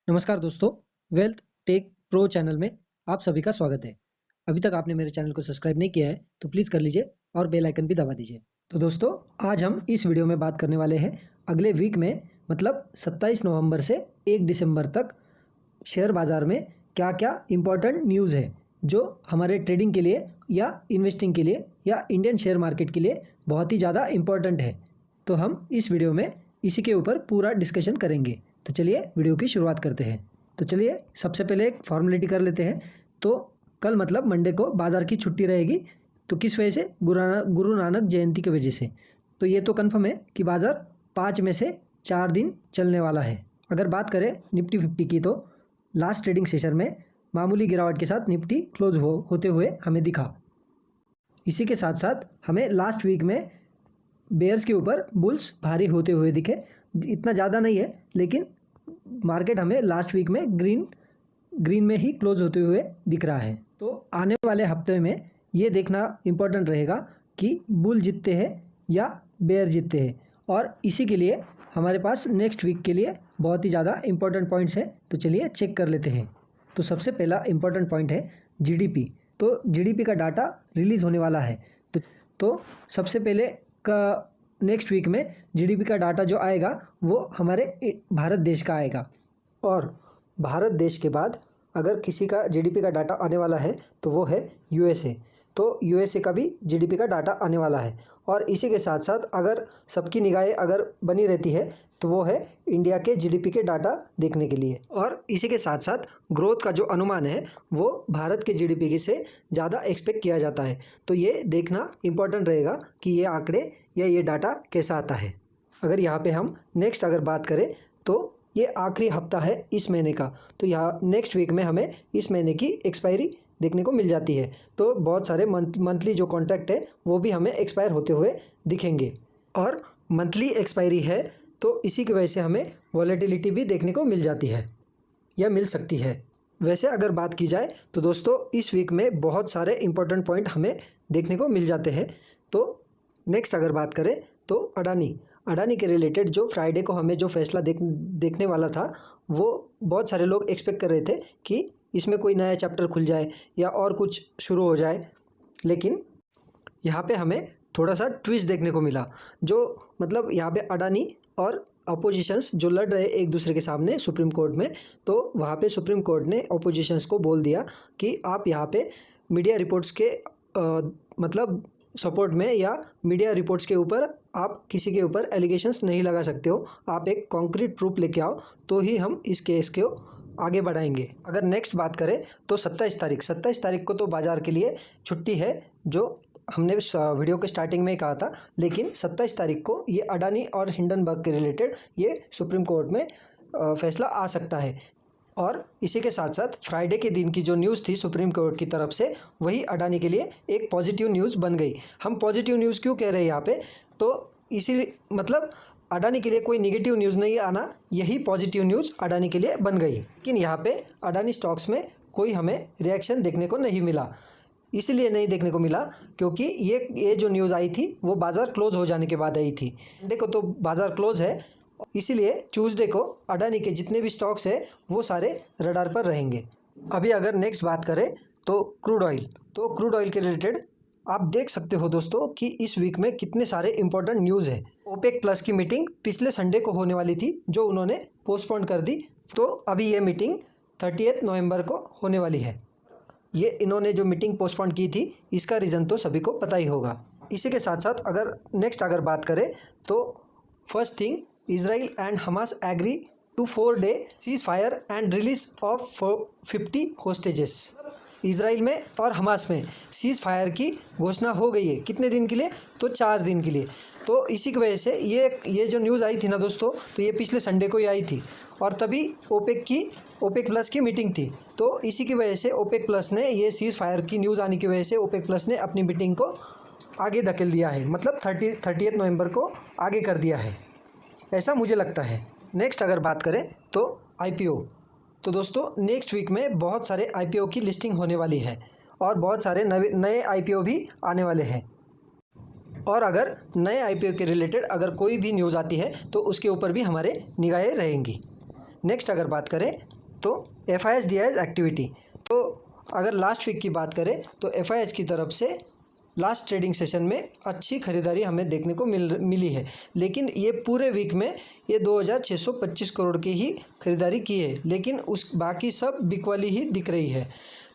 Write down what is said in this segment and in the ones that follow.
नमस्कार दोस्तों, wealth take pro channel में आप सभी का स्वागत है। अभी तक आपने मेरे चैनल को सब्सक्राइब नहीं किया है तो प्लीज़ कर लीजिए और बेल आइकन भी दबा दीजिए। तो दोस्तों, आज हम इस वीडियो में बात करने वाले हैं अगले वीक में मतलब 27 नवंबर से 1 दिसंबर तक शेयर बाज़ार में क्या-क्या इम्पोर्टेंट न्यूज़ है जो हमारे ट्रेडिंग के लिए या इन्वेस्टिंग के लिए या इंडियन शेयर मार्केट के लिए बहुत ही ज़्यादा इम्पोर्टेंट है। तो हम इस वीडियो में इसी के ऊपर पूरा डिस्कशन करेंगे। तो चलिए वीडियो की शुरुआत करते हैं। तो चलिए सबसे पहले एक फॉर्मेलिटी कर लेते हैं। तो कल मतलब मंडे को बाज़ार की छुट्टी रहेगी। तो किस वजह से? गुरु नानक जयंती की वजह से। तो ये तो कन्फर्म है कि बाज़ार 5 में से 4 दिन चलने वाला है। अगर बात करें निफ्टी 50 की तो लास्ट ट्रेडिंग सेशन में मामूली गिरावट के साथ निफ्टी क्लोज होते हुए हमें दिखा। इसी के साथ साथ हमें लास्ट वीक में बेयर्स के ऊपर बुल्स भारी होते हुए दिखे। इतना ज़्यादा नहीं है, लेकिन मार्केट हमें लास्ट वीक में ग्रीन में ही क्लोज होते हुए दिख रहा है। तो आने वाले हफ्ते में ये देखना इम्पोर्टेंट रहेगा कि बुल जीतते हैं या बेयर जीतते हैं। और इसी के लिए हमारे पास नेक्स्ट वीक के लिए बहुत ही ज़्यादा इम्पोर्टेंट पॉइंट्स हैं। तो चलिए चेक कर लेते हैं। तो सबसे पहला इम्पोर्टेंट पॉइंट है जीडीपी। तो जीडीपी का डाटा रिलीज़ होने वाला है। तो सबसे पहले का नेक्स्ट वीक में जीडीपी का डाटा जो आएगा वो हमारे भारत देश का आएगा। और भारत देश के बाद अगर किसी का जीडीपी का डाटा आने वाला है तो वो है यूएसए। तो यूएसए का भी जीडीपी का डाटा आने वाला है। और इसी के साथ साथ अगर सबकी निगाहें अगर बनी रहती है तो वो है इंडिया के जीडीपी के डाटा देखने के लिए। और इसी के साथ साथ ग्रोथ का जो अनुमान है वो भारत के जीडीपी से ज़्यादा एक्सपेक्ट किया जाता है। तो ये देखना इम्पॉर्टेंट रहेगा कि ये आंकड़े या ये डाटा कैसा आता है। अगर यहाँ पे हम नेक्स्ट अगर बात करें तो ये आखिरी हफ्ता है इस महीने का। तो यहाँ नेक्स्ट वीक में हमें इस महीने की एक्सपायरी देखने को मिल जाती है। तो बहुत सारे मंथली जो कॉन्ट्रैक्ट है वो भी हमें एक्सपायर होते हुए दिखेंगे। और मंथली एक्सपायरी है तो इसी की वजह से हमें वॉलेटिलिटी भी देखने को मिल जाती है या मिल सकती है। वैसे अगर बात की जाए तो दोस्तों इस वीक में बहुत सारे इंपॉर्टेंट पॉइंट हमें देखने को मिल जाते हैं। तो नेक्स्ट अगर बात करें तो अडानी के रिलेटेड जो फ्राइडे को हमें जो फैसला देखने वाला था वो बहुत सारे लोग एक्सपेक्ट कर रहे थे कि इसमें कोई नया चैप्टर खुल जाए या और कुछ शुरू हो जाए। लेकिन यहाँ पे हमें थोड़ा सा ट्विस्ट देखने को मिला। जो मतलब यहाँ पे अडानी और अपोजिशंस जो लड़ रहे एक दूसरे के सामने सुप्रीम कोर्ट में, तो वहाँ पे सुप्रीम कोर्ट ने अपोजिशंस को बोल दिया कि आप यहाँ पे मीडिया रिपोर्ट्स के मतलब सपोर्ट में या मीडिया रिपोर्ट्स के ऊपर आप किसी के ऊपर एलिगेशंस नहीं लगा सकते हो। आप एक कॉन्क्रीट प्रूफ लेके आओ तो ही हम इस केस को आगे बढ़ाएंगे। अगर नेक्स्ट बात करें तो 27 तारीख को तो बाज़ार के लिए छुट्टी है, जो हमने वीडियो के स्टार्टिंग में ही कहा था। लेकिन 27 तारीख को ये अडानी और हिंडनबर्ग के रिलेटेड ये सुप्रीम कोर्ट में फैसला आ सकता है। और इसी के साथ साथ फ्राइडे के दिन की जो न्यूज़ थी सुप्रीम कोर्ट की तरफ से, वही अडानी के लिए एक पॉजिटिव न्यूज़ बन गई। हम पॉजिटिव न्यूज़ क्यों कह रहे हैं यहाँ पे? तो इसी मतलब अडानी के लिए कोई नेगेटिव न्यूज़ नहीं आना, यही पॉजिटिव न्यूज़ अडानी के लिए बन गई। लेकिन यहाँ पे अडानी स्टॉक्स में कोई हमें रिएक्शन देखने को नहीं मिला। इसलिए नहीं देखने को मिला क्योंकि ये जो न्यूज़ आई थी वो बाज़ार क्लोज हो जाने के बाद आई थी। मंडे को तो बाज़ार क्लोज है, इसीलिए ट्यूसडे को अडानी के जितने भी स्टॉक्स हैं वो सारे रडार पर रहेंगे। अभी अगर नेक्स्ट बात करें तो क्रूड ऑयल के रिलेटेड आप देख सकते हो दोस्तों कि इस वीक में कितने सारे इंपॉर्टेंट न्यूज़ है। ओपेक प्लस की मीटिंग पिछले संडे को होने वाली थी जो उन्होंने पोस्टपोन कर दी। तो अभी ये मीटिंग 30 नवंबर को होने वाली है। ये इन्होंने जो मीटिंग पोस्टपोन की थी इसका रीज़न तो सभी को पता ही होगा। इसी के साथ साथ अगर बात करें तो first thing, Israel and Hamas agree to 4-day ceasefire and release of 50 hostages। Israel में और हमास में सीज़ फायर की घोषणा हो गई है। कितने दिन के लिए? तो 4 दिन के लिए। तो इसी की वजह से ये जो न्यूज़ आई थी ना दोस्तों, तो ये पिछले संडे को ही आई थी और तभी ओपेक प्लस की मीटिंग थी। तो इसी की वजह से ओपेक प्लस ने ये सीज़ फायर की न्यूज़ आने की वजह से ओपेक प्लस ने अपनी मीटिंग को आगे धकेल दिया है, मतलब 30 नवंबर को आगे कर दिया है, ऐसा मुझे लगता है। नेक्स्ट अगर बात करें तो आईपीओ, तो दोस्तों नेक्स्ट वीक में बहुत सारे आईपीओ की लिस्टिंग होने वाली है और बहुत सारे नए आईपीओ भी आने वाले हैं। और अगर नए आईपीओ के रिलेटेड अगर कोई भी न्यूज़ आती है तो उसके ऊपर भी हमारे निगाहें रहेंगी। नेक्स्ट अगर बात करें तो FIS-DIS एक्टिविटी, तो अगर लास्ट वीक की बात करें तो FIS की तरफ से लास्ट ट्रेडिंग सेशन में अच्छी खरीदारी हमें देखने को मिली है, लेकिन ये पूरे वीक में ये 2625 करोड़ की ही खरीदारी की है, लेकिन उस बाकी सब बिक वाली ही दिख रही है।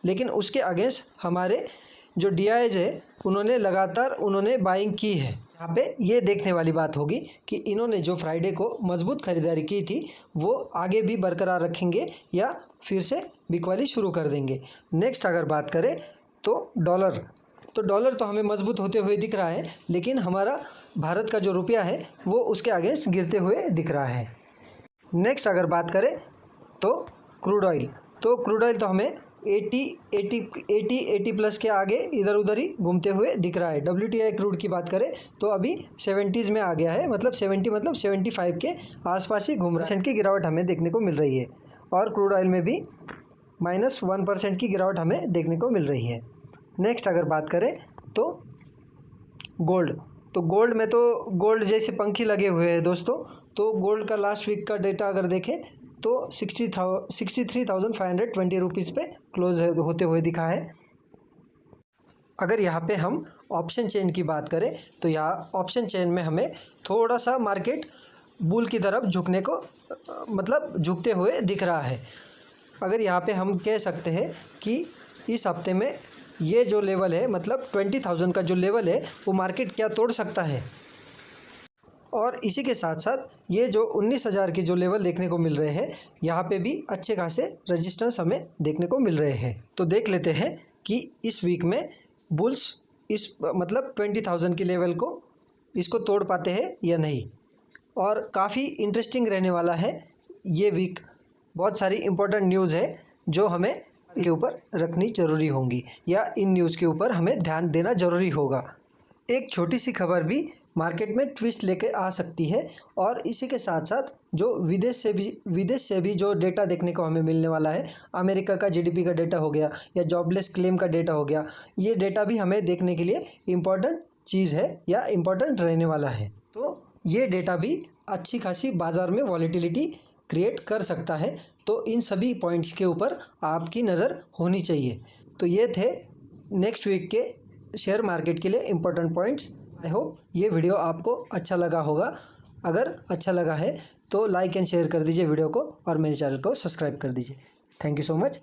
लेकिन उसके अगेंस्ट हमारे जो DIs है उन्होंने लगातार बाइंग की है। यहाँ पे ये देखने वाली बात होगी कि इन्होंने जो फ्राइडे को मजबूत खरीदारी की थी वो आगे भी बरकरार रखेंगे या फिर से बिकवाली शुरू कर देंगे। नेक्स्ट अगर बात करें तो डॉलर तो हमें मजबूत होते हुए दिख रहा है, लेकिन हमारा भारत का जो रुपया है वो उसके अगेंस्ट गिरते हुए दिख रहा है। नेक्स्ट अगर बात करें तो क्रूड ऑयल तो हमें 80 प्लस के आगे इधर उधर ही घूमते हुए दिख रहा है। WTI क्रूड की बात करें तो अभी 70s में आ गया है, मतलब 75 के आसपास ही घूम रहा है। % की गिरावट हमें देखने को मिल रही है और क्रूड ऑयल में भी -1% की गिरावट हमें देखने को मिल रही है। नेक्स्ट अगर बात करें तो गोल्ड में तो गोल्ड जैसे पंखी लगे हुए हैं दोस्तों। तो गोल्ड का लास्ट वीक का डेटा अगर देखें तो 63,520 रुपीज़ पे क्लोज होते हुए दिखा है। अगर यहाँ पे हम ऑप्शन चेन की बात करें तो यहाँ ऑप्शन चेन में हमें थोड़ा सा मार्केट बुल की तरफ झुकने को झुकते हुए दिख रहा है। अगर यहाँ पे हम कह सकते हैं कि इस हफ्ते में ये जो लेवल है, मतलब 20,000 का जो लेवल है वो मार्केट क्या तोड़ सकता है, और इसी के साथ साथ ये जो 19,000 के जो लेवल देखने को मिल रहे हैं यहाँ पे भी अच्छे खासे रेजिस्टेंस हमें देखने को मिल रहे हैं। तो देख लेते हैं कि इस वीक में बुल्स इस 20,000 के लेवल को इसको तोड़ पाते हैं या नहीं। और काफ़ी इंटरेस्टिंग रहने वाला है ये वीक। बहुत सारी इम्पोर्टेंट न्यूज़ है जो हमें के ऊपर रखनी ज़रूरी होंगी, या इन न्यूज़ के ऊपर हमें ध्यान देना ज़रूरी होगा। एक छोटी सी खबर भी मार्केट में ट्विस्ट लेके आ सकती है, और इसी के साथ साथ जो विदेश से भी जो डेटा देखने को हमें मिलने वाला है, अमेरिका का GDP का डेटा हो गया या जॉबलेस क्लेम का डेटा हो गया, ये डेटा भी हमें देखने के लिए इम्पॉर्टेंट चीज़ है या इम्पॉर्टेंट रहने वाला है। तो ये डेटा भी अच्छी खासी बाज़ार में वॉलेटिलिटी क्रिएट कर सकता है। तो इन सभी पॉइंट्स के ऊपर आपकी नज़र होनी चाहिए। तो ये थे नेक्स्ट वीक के शेयर मार्केट के लिए इम्पोर्टेंट पॉइंट्स। आई होप ये वीडियो आपको अच्छा लगा होगा। अगर अच्छा लगा है तो लाइक एंड शेयर कर दीजिए वीडियो को, और मेरे चैनल को सब्सक्राइब कर दीजिए। Thank you so much.